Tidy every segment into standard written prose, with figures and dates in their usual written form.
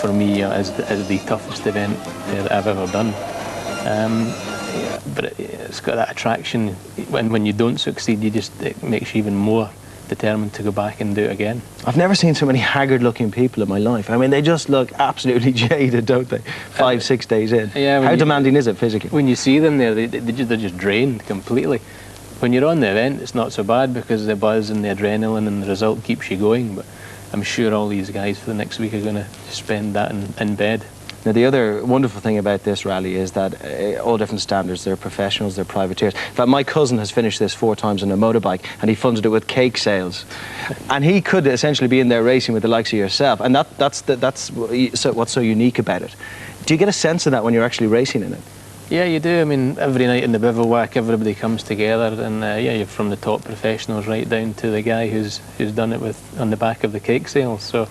for me, is the toughest event that I've ever done. But it's got that attraction. When you don't succeed, it makes you even more determined to go back and do it again. I've never seen so many haggard-looking people in my life. I mean, they just look absolutely jaded, don't they? 5-6 days in. Yeah. How demanding is it physically? When you see them there, they're just drained completely. When you're on the event, it's not so bad because the buzz and the adrenaline and the result keeps you going. But I'm sure all these guys for the next week are going to spend that in bed. Now, the other wonderful thing about this rally is that all different standards, they're professionals, they're privateers. In fact, my cousin has finished this 4 times on a motorbike, and he funded it with cake sales. And he could essentially be in there racing with the likes of yourself, and that's what's so unique about it. Do you get a sense of that when you're actually racing in it? Yeah, you do. I mean, every night in the bivouac, everybody comes together, and yeah, you're from the top professionals right down to the guy who's done it on the back of the cake sales. So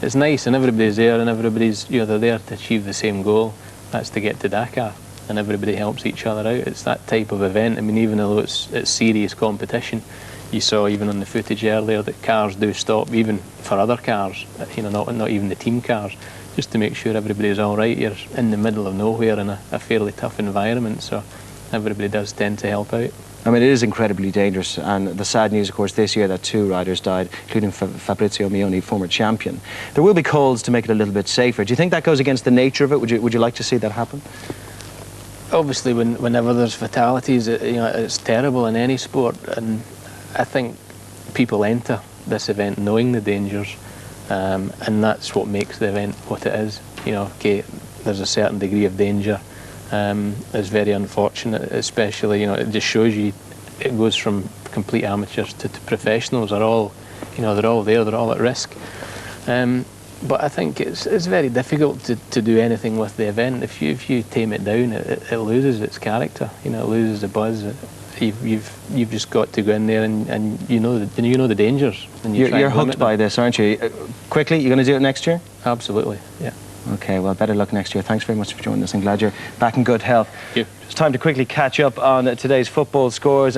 it's nice, and everybody's there, and everybody's, they're there to achieve the same goal. That's to get to Dakar, and everybody helps each other out. It's that type of event. I mean, even though it's serious competition, you saw even on the footage earlier that cars do stop, even for other cars. Not even the team cars, just to make sure everybody's all right. You're in the middle of nowhere in a fairly tough environment, so everybody does tend to help out. I mean, it is incredibly dangerous, and the sad news, of course, this year that 2 riders died, including Fabrizio Mioni, former champion. There will be calls to make it a little bit safer. Do you think that goes against the nature of it? Would you like to see that happen? Obviously, whenever there's fatalities, it's terrible in any sport, and I think people enter this event knowing the dangers, and that's what makes the event what it is. Okay, there's a certain degree of danger. It's very unfortunate, especially, it just shows you it goes from complete amateurs to professionals. They're all there, they're all at risk. But I think it's very difficult to do anything with the event. If you tame it down, it loses its character. It loses the buzz. You've just got to go in there and you know the dangers. And you're hooked by this, aren't you? Quickly, you're going to do it next year? Absolutely, yeah. Okay, well, better luck next year. Thanks very much for joining us. I'm glad you're back in good health. Thank you. It's time to quickly catch up on today's football scores.